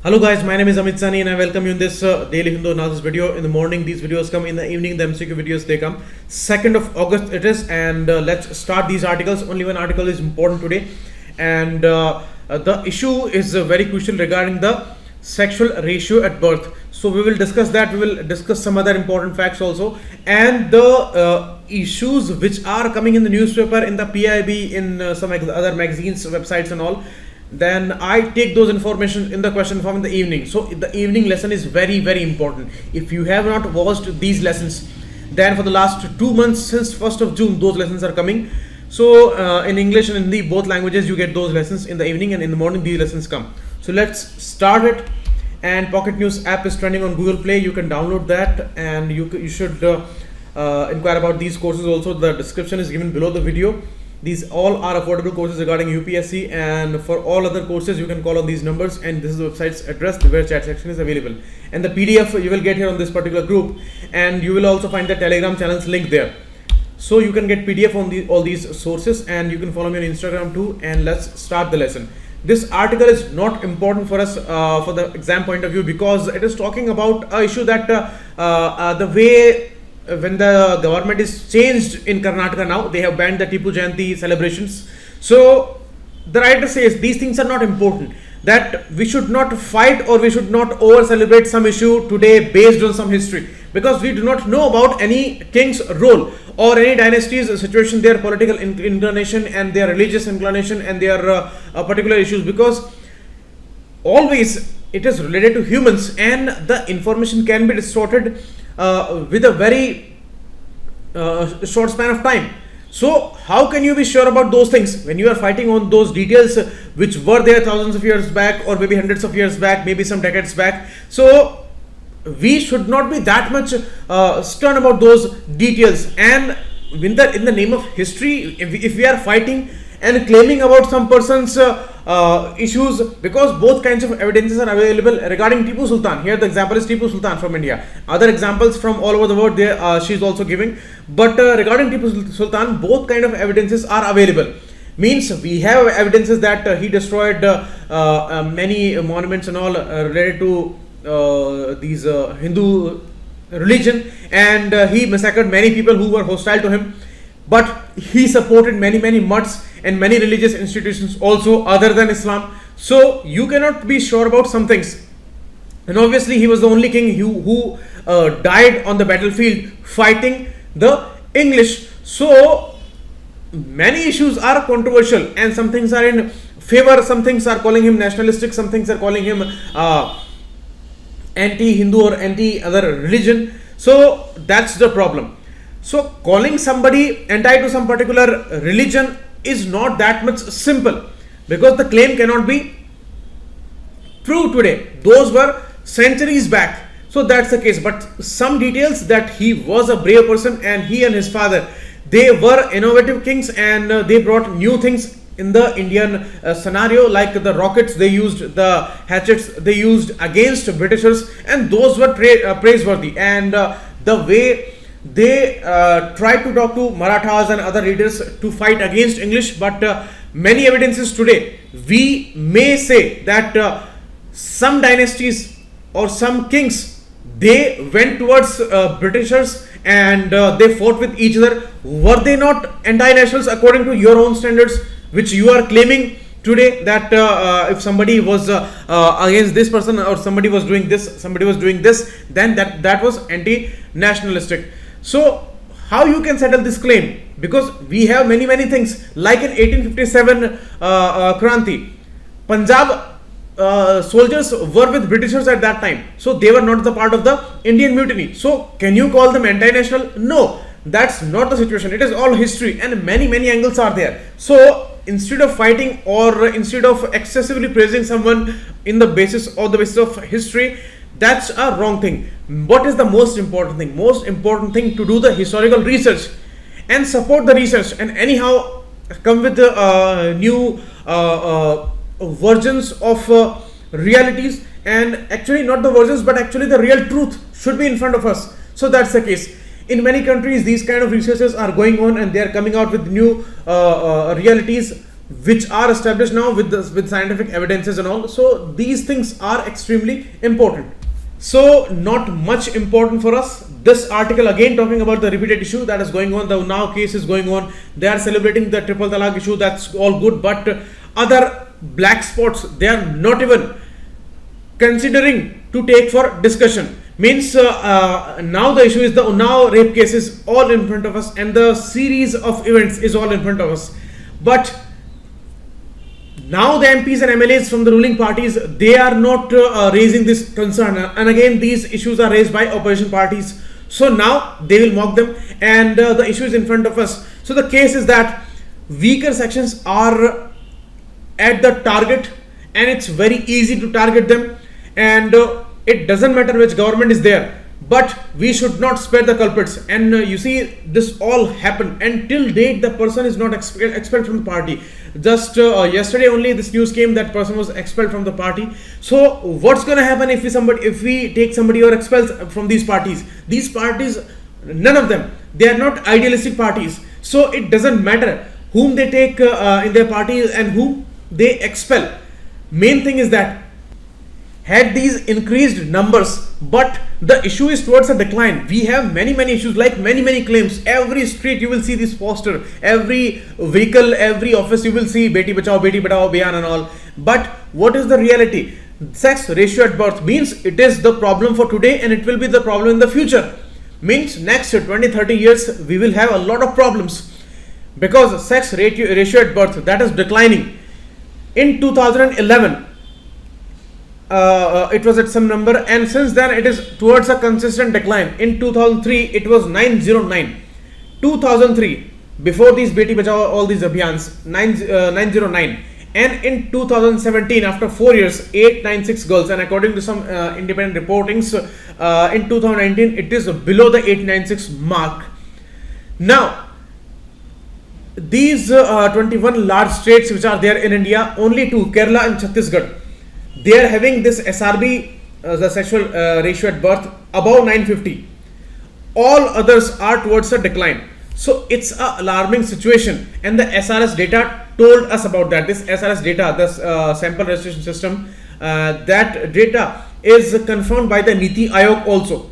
Hello guys, my name is Amit Sani and I welcome you in this daily Hindu analysis video. In the morning these videos come, in the evening the MCQ videos they come. 2nd of August it is, and let's start these articles. Only one article is important today, and the issue is very crucial regarding the sexual ratio at birth. So we will discuss that. We will discuss some other important facts also, and the issues which are coming in the newspaper, in the PIB, in some other magazines, websites and all. Then I take those information in the question form in the evening. So the evening lesson is very important. If you have not watched these lessons, then for the last 2 months since 1st of June those lessons are coming. So in English and Hindi, both languages, you get those lessons in the evening, and in the morning these lessons come. So let's start it. And Pocket News app is trending on Google Play. You can download that, and you should inquire about these courses also. The description is given below the video. These all are affordable courses regarding UPSC, and for all other courses you can call on these numbers, and this is the website's address where chat section is available, and the PDF you will get here on this particular group, and you will also find the Telegram channels link there. So you can get PDF on all these sources, and you can follow me on Instagram too. And let's start the lesson. This article is not important for us for the exam point of view, because it is talking about an issue that the way when the government is changed in Karnataka now, they have banned the Tipu Jayanti celebrations. So the writer says these things are not important, that we should not fight or we should not over celebrate some issue today based on some history, because we do not know about any king's role or any dynasty's situation, their political inclination and their religious inclination and their particular issues, because always it is related to humans, and the information can be distorted with a very short span of time. So how can you be sure about those things when you are fighting on those details which were there thousands of years back, or maybe hundreds of years back, maybe some decades back? So we should not be that much stern about those details, and in the name of history, if we are fighting and claiming about some person's issues, because both kinds of evidences are available regarding Tipu Sultan. Here the example is Tipu Sultan from India. Other examples from all over the world there she is also giving, but regarding Tipu Sultan, both kind of evidences are available. Means we have evidences that he destroyed many monuments and all related to these Hindu religion, and he massacred many people who were hostile to him. But he supported many mosques and many religious institutions also other than Islam. So you cannot be sure about some things. And obviously he was the only king who died on the battlefield fighting the English. So many issues are controversial, and some things are in favor, some things are calling him nationalistic, some things are calling him anti-Hindu or anti-other religion. So that's the problem. So calling somebody anti to some particular religion is not that much simple, because the claim cannot be true today. Those were centuries back. So that's the case. But some details, that he was a brave person, and he and his father, they were innovative kings, and they brought new things in the Indian scenario, like the rockets they used, the hatchets they used against Britishers, and those were praiseworthy. And the way they tried to talk to Marathas and other leaders to fight against English. But many evidences today, we may say that some dynasties or some kings, they went towards Britishers, and they fought with each other. Were they not anti-nationals according to your own standards, which you are claiming today, that if somebody was against this person, or somebody was doing this, then that was anti-nationalistic? So how you can settle this claim? Because we have many things, like in 1857 Kranti, Punjab soldiers were with Britishers at that time, so they were not the part of the Indian mutiny. So can you call them anti-national? No, that's not the situation. It is all history, and many angles are there. So instead of fighting, or instead of excessively praising someone in the basis of history, that's a wrong thing. What is the most important thing? Most important thing, to do the historical research and support the research, and anyhow come with the new versions of realities, and actually not the versions, but actually the real truth should be in front of us. So that's the case. In many countries these kind of researches are going on, and they are coming out with new realities which are established now with scientific evidences and all. So these things are extremely important. So not much important for us. This article again talking about the repeated issue that is going on. The now case is going on. They are celebrating the triple talaq issue. That's all good, but other black spots they are not even considering to take for discussion. Means now the issue is the Unnao rape case is all in front of us, and the series of events is all in front of us. But now the MPs and MLAs from the ruling parties, they are not raising this concern, and again these issues are raised by opposition parties. So now they will mock them, and the issue is in front of us. So the case is that weaker sections are at the target, and it's very easy to target them, and it doesn't matter which government is there, but we should not spare the culprits. And you see, this all happened, and till date the person is not expelled from the party. Just yesterday only this news came that person was expelled from the party. So what's going to happen if we take somebody or expel from these parties? These parties, none of them, they are not idealistic parties. So it doesn't matter whom they take in their parties and whom they expel. Main thing is that had these increased numbers, but the issue is towards a decline. We have many issues, like many claims. Every street you will see this poster, every vehicle, every office you will see Beti Bachao Abhiyan and all. But what is the reality? Sex ratio at birth means it is the problem for today, and it will be the problem in the future. Means next 20-30 years we will have a lot of problems, because sex ratio at birth, that is declining. In 2011 it was at some number, and since then it is towards a consistent decline. In 2003 it was 909. 2003, before these Beti Bachao, all these Abhiyans, 909. And in 2017, after 4 years, 896 girls, and according to some independent reportings, in 2019 it is below the 896 mark. Now these 21 large states which are there in India, only two, Kerala and Chhattisgarh, they are having this SRB, the sexual ratio at birth, above 950. All others are towards a decline. So it's an alarming situation, and the SRS data told us about that. This SRS data, this sample registration system, that data is confirmed by the Niti Aayog also.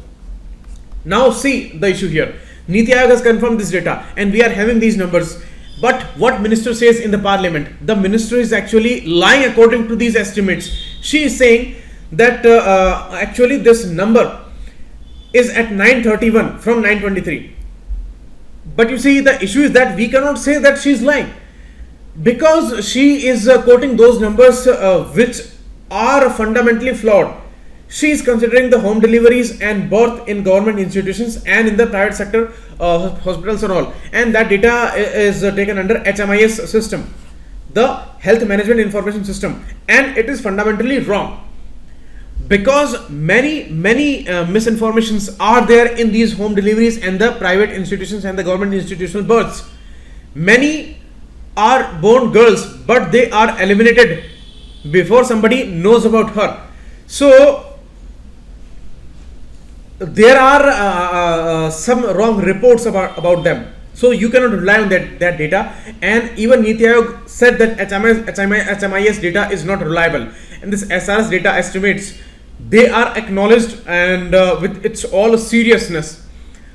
Now see the issue here. Niti Aayog has confirmed this data, and we are having these numbers. But what minister says in the parliament, the minister is actually lying according to these estimates. She is saying that actually this number is at 931 from 923. But you see, the issue is that we cannot say that she is lying, because she is quoting those numbers which are fundamentally flawed. She is considering the home deliveries and birth in government institutions and in the private sector, hospitals and all, and that data is taken under HMIS system, the Health Management Information System, and it is fundamentally wrong, because many misinformations are there in these home deliveries and the private institutions and the government institutional births. Many are born girls, but they are eliminated before somebody knows about her. So there are some wrong reports about them. So you cannot rely on that data, and even Niti Aayog said that HMIS data is not reliable, and this SRS data estimates, they are acknowledged, and with its all seriousness.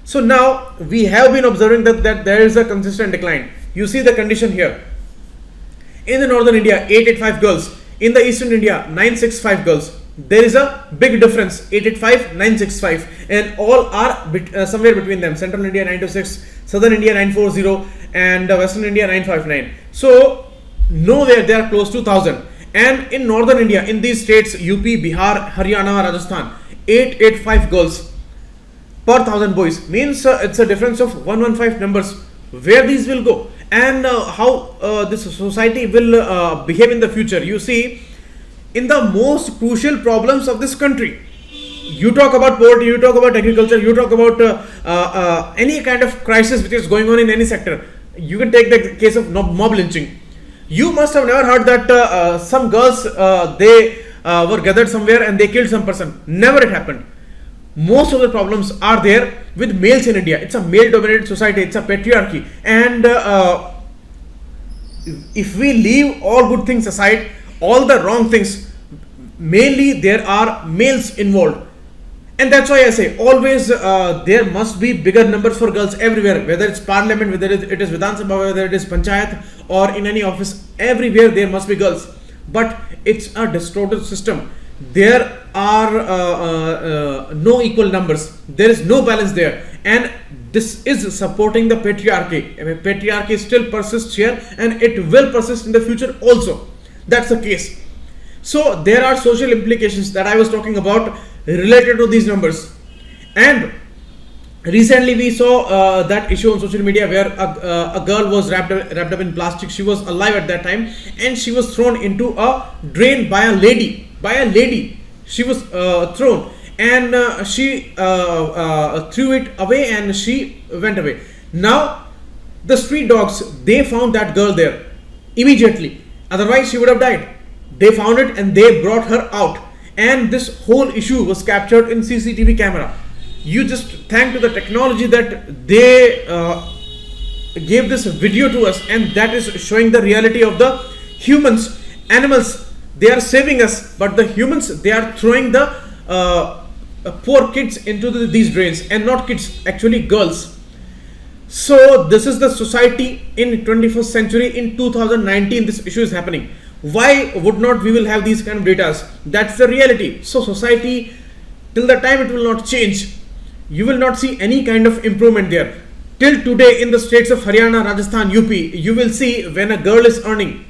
So now we have been observing that there is a consistent decline. You see the condition here. In the northern India, 885 girls. In the eastern India, 965 girls. There is a big difference, 885, 965, and all are somewhere between them. Central India 926, Southern India 940, and Western India 959. So nowhere they are close to 1000. And in northern India, in these states, UP, Bihar, Haryana, Rajasthan, 885 girls per 1000 boys. Means it's a difference of 115 numbers. Where these will go, and how this society will behave in the future. You see, in the most crucial problems of this country, you talk about poverty, you talk about agriculture, you talk about any kind of crisis which is going on in any sector. You can take the case of mob lynching. You must have never heard that some girls they were gathered somewhere and they killed some person. Never it happened. Most of the problems are there with males in India. It's a male dominated society, it's a patriarchy, and if we leave all good things aside, all the wrong things, mainly there are males involved. And that's why I say always there must be bigger numbers for girls everywhere, whether it's parliament, whether it is Vidhan Sabha, whether it is panchayat, or in any office, everywhere there must be girls. But it's a distorted system. There are no equal numbers. There is no balance there, and this is supporting the patriarchy. I mean, patriarchy still persists here, and it will persist in the future also. That's the case. So there are social implications that I was talking about related to these numbers. And recently we saw that issue on social media where a girl was wrapped up in plastic. She was alive at that time, and she was thrown into a drain by a lady. She was thrown, and she threw it away, and she went away. Now the street dogs, they found that girl there immediately, otherwise she would have died. They found it and they brought her out, and this whole issue was captured in CCTV camera. You just thank to the technology that they gave this video to us, and that is showing the reality of the humans. Animals, they are saving us, but the humans, they are throwing the poor kids into these drains, and not kids, actually girls. So this is the society in 21st century. In 2019 this issue is happening. Why would not we will have these kind of data? That's the reality. So society, till the time it will not change, you will not see any kind of improvement there. Till today in the states of Haryana, Rajasthan, UP, you will see when a girl is earning,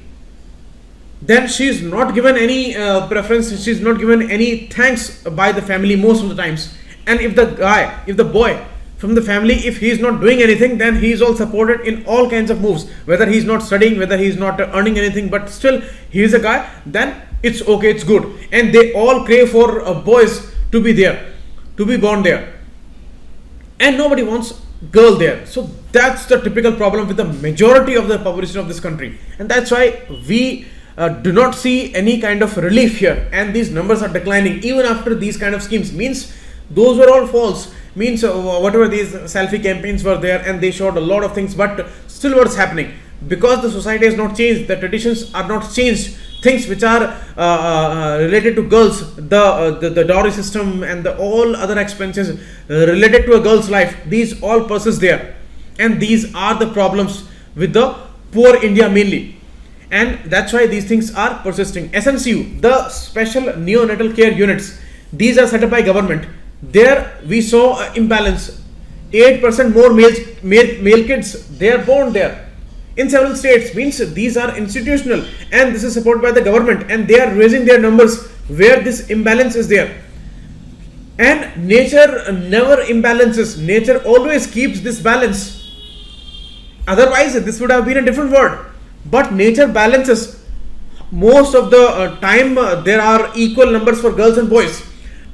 then she is not given any preference, she is not given any thanks by the family most of the times. And if the boy from the family, if he is not doing anything, then he is all supported in all kinds of moves, whether he is not studying, whether he is not earning anything, but still he is a guy, then it's okay, it's good. And they all crave for boys to be there, to be born there, and nobody wants girl there. So that's the typical problem with the majority of the population of this country, and that's why we do not see any kind of relief here, and these numbers are declining even after these kind of schemes. Means those were all false. Means whatever these selfie campaigns were there, and they showed a lot of things, but still what's happening, because the society has not changed, the traditions are not changed, things which are related to girls, the dowry system and the all other expenses related to a girl's life, these all persist there, and these are the problems with the poor India mainly, and that's why these things are persisting. SNCU, the special neonatal care units, these are set up by government. There we saw imbalance. 8% more male kids, they are born there in several states. Means these are institutional, and this is supported by the government, and they are raising their numbers where this imbalance is there. And nature never imbalances. Nature always keeps this balance. Otherwise this would have been a different word. But nature balances. Most of the time there are equal numbers for girls and boys.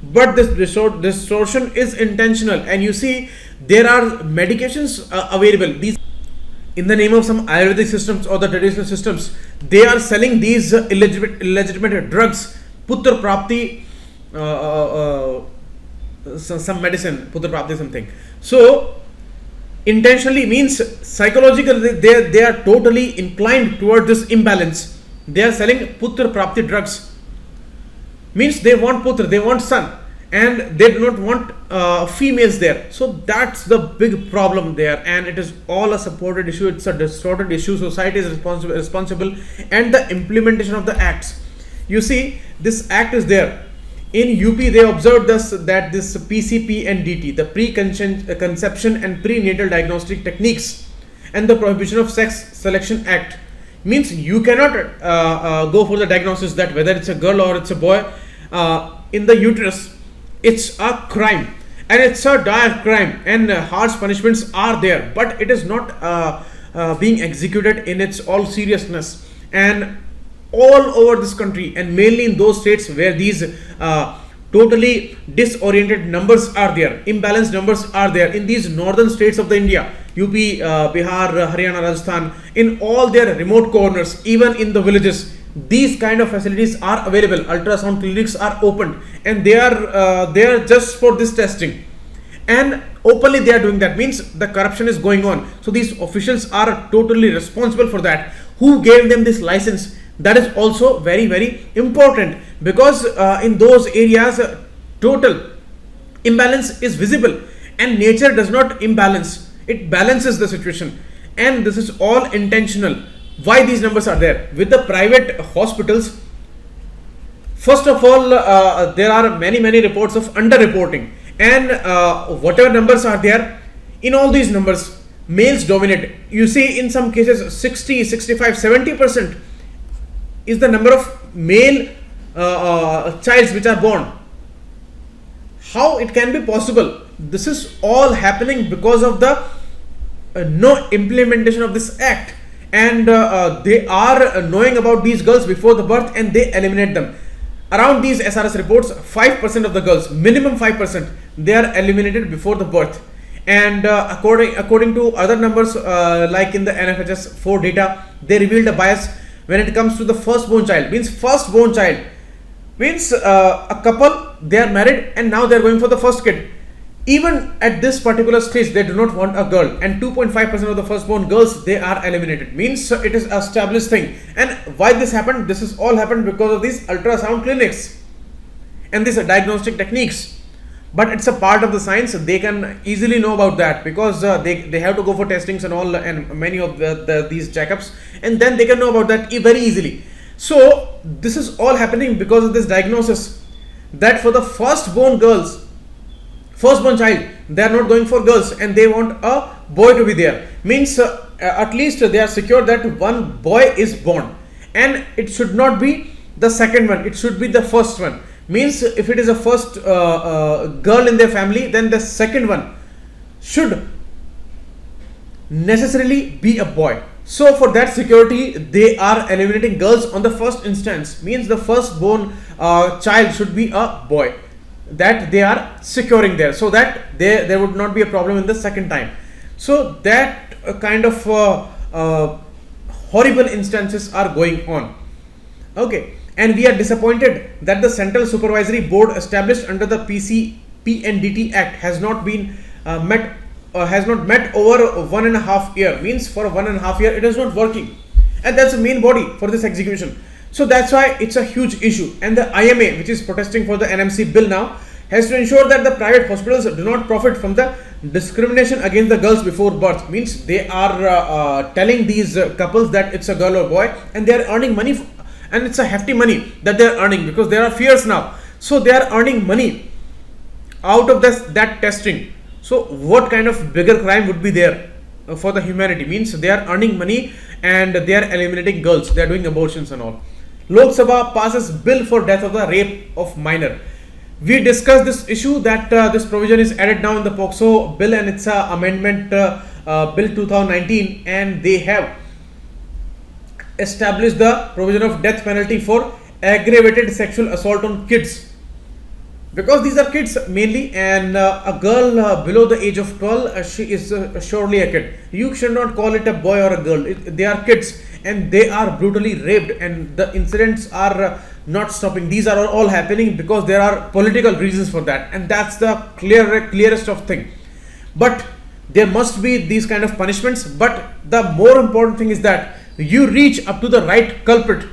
But this distortion is intentional, and you see there are medications available. These, in the name of some Ayurvedic systems or the traditional systems, they are selling these illegitimate drugs. Putra Prapti, some medicine, Putra Prapti something. So intentionally, means psychologically they are totally inclined toward this imbalance. They are selling Putra Prapti drugs. Means they want putra, they want son, and they do not want females there. So that's the big problem there, and it is all a supported issue. It's a distorted issue. Society is responsible, and the implementation of the acts. You see, this act is there. In UP, they observed that this PCP and DT, the Preconception and Prenatal Diagnostic Techniques, and the Prohibition of Sex Selection Act, means you cannot go for the diagnosis that whether it's a girl or it's a boy in the uterus. It's a crime, and it's a dire crime, and harsh punishments are there, but it is not being executed in its all seriousness. And all over this country, and mainly in those states where these totally disoriented numbers are there, imbalanced numbers are there, in these northern states of the India, UP, Bihar, Haryana, Rajasthan, in all their remote corners, even in the villages, these kind of facilities are available. Ultrasound clinics are opened, and they are there just for this testing, and openly they are doing that. Means the corruption is going on. So these officials are totally responsible for that. who gave them this license. That is also very, very important, because in those areas total imbalance is visible, and nature does not imbalance, it balances the situation, and this is all intentional. Why these numbers are there with the private hospitals? First of all, there are many reports of underreporting, and whatever numbers are there, in all these numbers males dominate. You see in some cases 60, 65, 70% is the number of male childs which are born. How it can be possible? This is all happening because of the no implementation of this act, and they are knowing about these girls before the birth and they eliminate them. Around these SRS reports, 5% of the girls, minimum 5%, they are eliminated before the birth. And according to other numbers, like in the NFHS 4 data, they revealed a bias when it comes to the firstborn child. Means a couple, they are married and now they are going for the first kid. Even at this particular stage, they do not want a girl, and 2.5% of the firstborn girls, they are eliminated. Means it is a established thing. And why this happened? This is all happened because of these ultrasound clinics and these diagnostic techniques. But it's a part of the science. They can easily know about that, because they have to go for testings and all, and many of these checkups, and then they can know about that very easily. So this is all happening because of this diagnosis, that for the firstborn child, they are not going for girls and they want a boy to be there. Means at least they are secure that one boy is born, and it should not be the second one, it should be the first one. Means if it is a first girl in their family, then the second one should necessarily be a boy. So for that security, they are eliminating girls on the first instance. Means the firstborn child should be a boy, that they are securing there, so that there would not be a problem in the second time. So that kind of horrible instances are going on. Okay, and we are disappointed that the Central Supervisory Board established under the PNDT Act has not been met over 1.5 years. Means for 1.5 years it is not working, and that's the main body for this execution. So that's why it's a huge issue, and the IMA, which is protesting for the NMC bill now, has to ensure that the private hospitals do not profit from the discrimination against the girls before birth. Means they are telling these couples that it's a girl or boy, and they are earning money, and it's a hefty money that they are earning, because there are fears now. So they are earning money out of that testing. So what kind of bigger crime would be there for the humanity? Means they are earning money and they are eliminating girls, they are doing abortions and all. Lok Sabha passes bill for death of the rape of minor. We discussed this issue, that this provision is added now in the POCSO bill, and it's a amendment bill 2019, and they have established the provision of death penalty for aggravated sexual assault on kids, because these are kids mainly, and a girl below the age of 12, she is surely a kid. You should not call it a boy or a girl. They are kids, and they are brutally raped, and the incidents are not stopping. These are all happening because there are political reasons for that, and that's the clearest of thing. But there must be these kind of punishments. But the more important thing is that you reach up to the right culprit.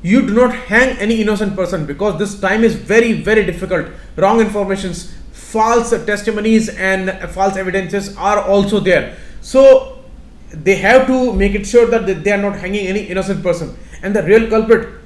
You do not hang any innocent person, because this time is very difficult. Wrong informations, false testimonies and false evidences are also there. So they have to make it sure that they are not hanging any innocent person, and the real culprit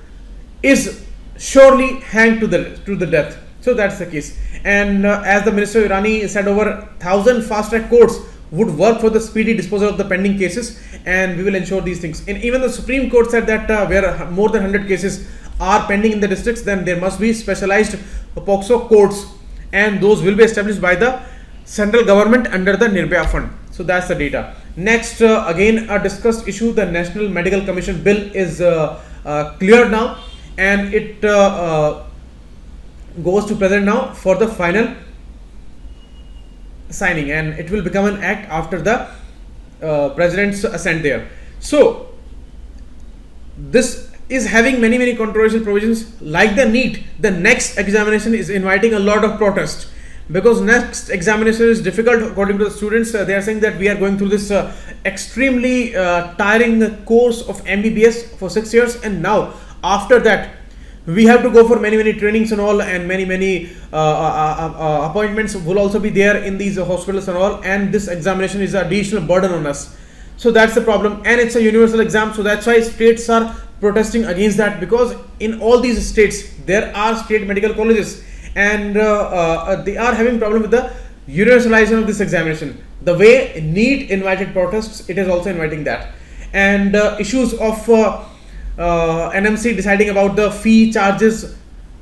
is surely hanged to the death. So that's the case. And as the Minister Irani said, over 1,000 fast track courts would work for the speedy disposal of the pending cases, and we will ensure these things. And even the Supreme Court said that where more than 100 cases are pending in the districts, then there must be specialized POCSO courts, and those will be established by the central government under the Nirbhaya Fund. So that's the data. Next, again a discussed issue, the National Medical Commission bill is cleared now, and it goes to President now for the final signing, and it will become an act after the President's assent there. So this is having many controversial provisions, like the NEET. The next examination is inviting a lot of protest, because next examination is difficult according to the students. They are saying that we are going through this extremely tiring course of MBBS for 6 years, and now after that we have to go for many trainings and all, and many appointments will also be there in these hospitals and all, and this examination is an additional burden on us. So that's the problem, and it's a universal exam, so that's why states are protesting against that, because in all these states there are state medical colleges, and they are having problem with the universalization of this examination. The way NEET invited protests, it is also inviting that, and issues of NMC deciding about the fee charges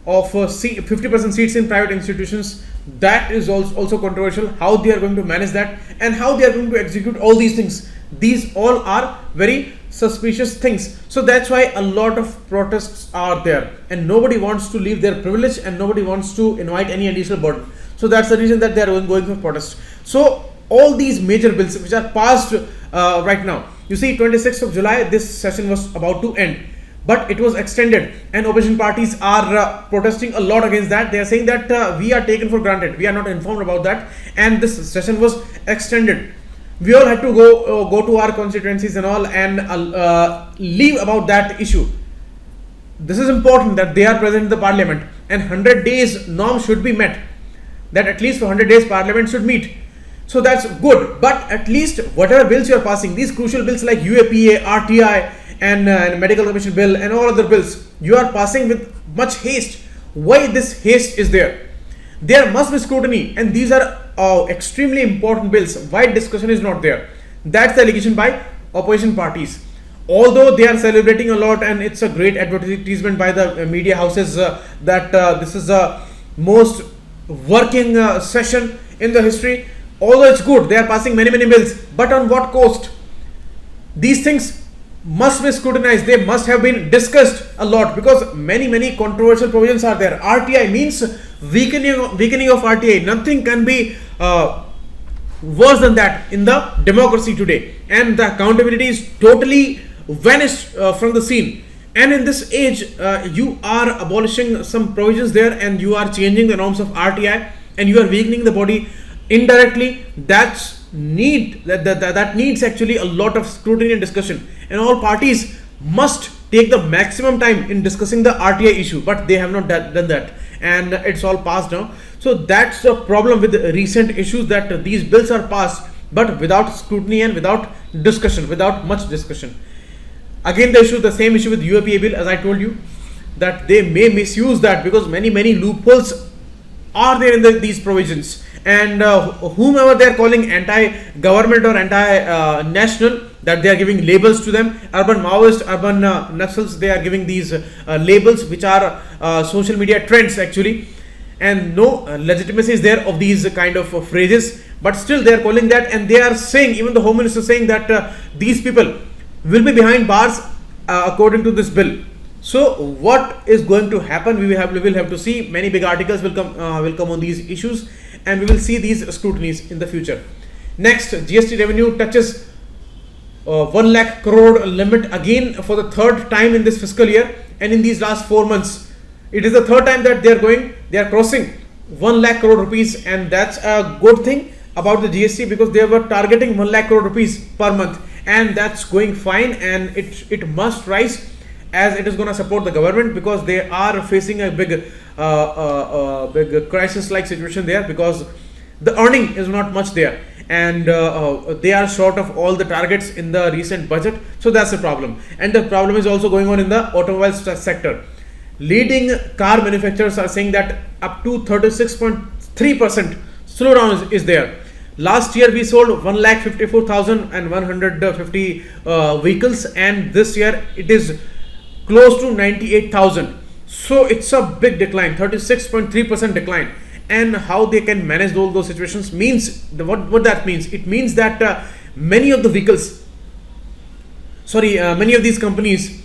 of 50% seats in private institutions, that is also controversial, how they are going to manage that and how they are going to execute all these things. These all are very suspicious things. So that's why a lot of protests are there, and nobody wants to leave their privilege, and nobody wants to invite any additional burden. So that's the reason that they are going for protest. So all these major bills which are passed right now, you see 26th of July this session was about to end, but it was extended, and opposition parties are protesting a lot against that. They are saying that we are taken for granted, we are not informed about that, and this session was extended. We all had to go to our constituencies and all, and leave about that issue. This is important that they are present in the parliament, and 100 days norm should be met, that at least for 100 days parliament should meet. So that's good, but at least whatever bills you are passing, these crucial bills like UAPA, RTI, and medical commission bill and all other bills, you are passing with much haste. Why this haste is there? There must be scrutiny, and these are extremely important bills. Why discussion is not there? That's the allegation by opposition parties. Although they are celebrating a lot, and it's a great advertisement by the media houses that this is the most working session in the history. Although it's good, they are passing many bills, but on what cost? These things must be scrutinized. They must have been discussed a lot, because many controversial provisions are there. RTI means weakening of RTI. Nothing can be worse than that in the democracy today, and the accountability is totally vanished from the scene. And in this age, you are abolishing some provisions there, and you are changing the norms of RTI, and you are weakening the body indirectly. That needs actually a lot of scrutiny and discussion, and all parties must take the maximum time in discussing the RTI issue, but they have not done that, and it's all passed now. So that's the problem with the recent issues, that these bills are passed but without scrutiny and without discussion, without much discussion. Again, the same issue with UAPA bill, as I told you, that they may misuse that, because many loopholes are there in these provisions, and whomever they are calling anti-government or anti-national, that they are giving labels to them. Urban Maoist, urban Naxals, they are giving these labels which are social media trends actually, and no legitimacy is there of these kind of phrases, but still they are calling that, and they are saying, even the Home Minister is saying that these people will be behind bars according to this bill. So what is going to happen? We will have to see. Many big articles will come on these issues, and we will see these scrutinies in the future. Next, GST revenue touches 1 lakh crore limit again for the third time in this fiscal year, and in these last 4 months, it is the third time that they are crossing 1 lakh crore rupees, and that's a good thing about the GST, because they were targeting 1 lakh crore rupees per month, and that's going fine, and it must rise, as it is going to support the government, because they are facing a big crisis like situation there, because the earning is not much there, and they are short of all the targets in the recent budget. So that's the problem, and the problem is also going on in the automobile sector. Leading car manufacturers are saying that up to 36.3% slowdown is there. Last year we sold 1,54,150 vehicles, and this year it is close to 98,000. So it's a big decline, 36.3% decline. And how they can manage all those situations means, what that means? It means that many of these companies,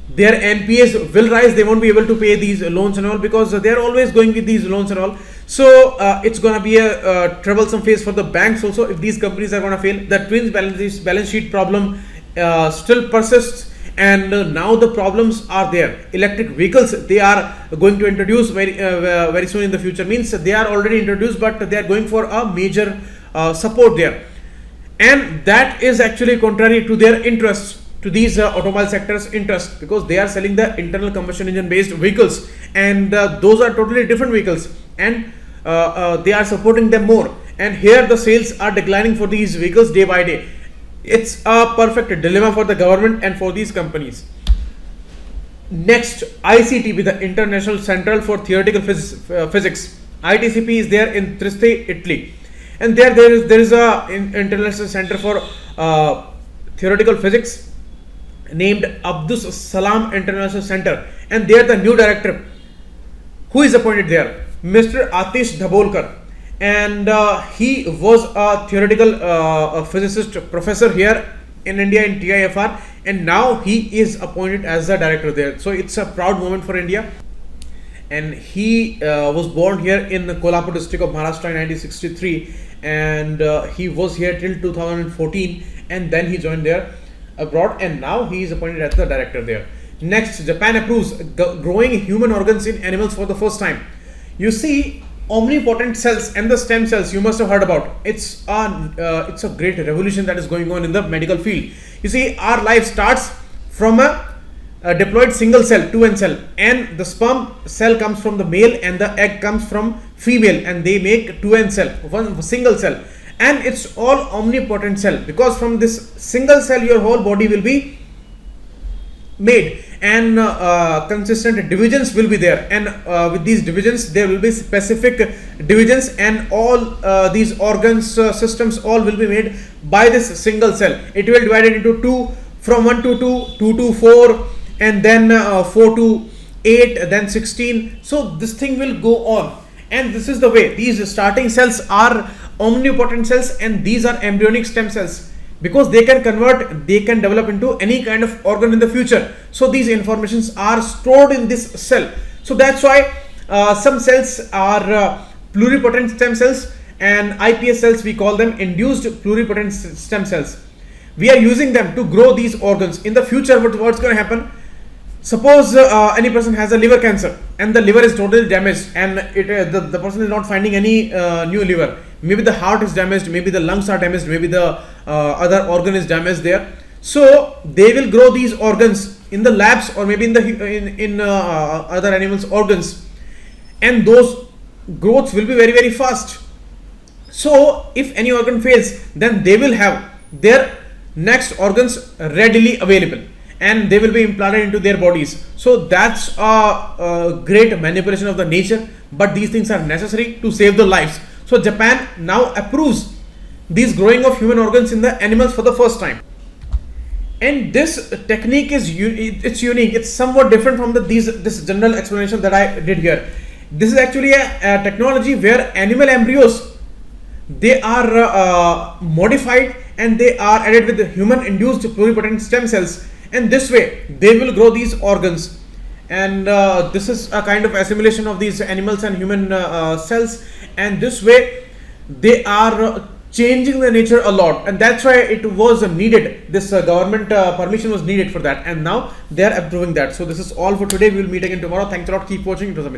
their NPAs will rise. They won't be able to pay these loans and all, because they are always going with these loans and all. So it's going to be a troublesome phase for the banks also if these companies are going to fail. The twins balance sheet problem still persists, and now the problems are there. Electric vehicles they are going to introduce very soon in the future, means they are already introduced, but they are going for a major support there, and that is actually contrary to their interests, to these automobile sector's interest, because they are selling the internal combustion engine based vehicles, and those are totally different vehicles, and they are supporting them more, and here the sales are declining for these vehicles day by day. It's a perfect dilemma for the government and for these companies. Next, ICTP, the International Central for Theoretical Physics. ITCP is there in Trieste, Italy, and there is a international center for theoretical physics named Abdus Salam International Center, and there the new director who is appointed there, Mr. Atish Dhabolkar, and he was a theoretical physicist professor here in India in TIFR, and now he is appointed as the director there. So it's a proud moment for India. And he was born here in the Kolhapur district of Maharashtra in 1963, and he was here till 2014, and then he joined there abroad, and now he is appointed as the director there. Next, Japan approves growing human organs in animals for the first time. You see, omnipotent cells and the stem cells, you must have heard about. It's a great revolution that is going on in the medical field. You see, our life starts from a diploid single cell, 2N cell, and the sperm cell comes from the male and the egg comes from female, and they make 2N cell, one single cell, and it's all omnipotent cell, because from this single cell your whole body will be made, and consistent divisions will be there, and with these divisions there will be specific divisions, and all these organs systems all will be made by this single cell. It will divide it into 2, from 1 to 2, 2 to 4, and then 4 to 8, then 16. So this thing will go on, and this is the way. These starting cells are omnipotent cells, and these are embryonic stem cells, because they can convert, they can develop into any kind of organ in the future. So these informations are stored in this cell. So that's why some cells are pluripotent stem cells, and IPS cells, we call them induced pluripotent stem cells. We are using them to grow these organs. In the future, what's going to happen? Suppose any person has a liver cancer, and the liver is totally damaged, and the person is not finding any new liver. Maybe the heart is damaged, maybe the lungs are damaged, maybe the other organ is damaged there. So they will grow these organs in the labs, or maybe in other animals' organs, and those growths will be very, very fast. So if any organ fails, then they will have their next organs readily available, and they will be implanted into their bodies. So that's a great manipulation of the nature, but these things are necessary to save the lives. So Japan now approves these growing of human organs in the animals for the first time, and this technique is it's unique. It's somewhat different from this general explanation that I did here. This is actually a technology where animal embryos, they are modified, and they are added with the human induced pluripotent stem cells, and this way they will grow these organs. And this is a kind of assimilation of these animals and human cells, and this way they are changing the nature a lot, and that's why it was needed. This government permission was needed for that, and now they are approving that. So this is all for today. We will meet again tomorrow. Thanks a lot. Keep watching. It was amazing.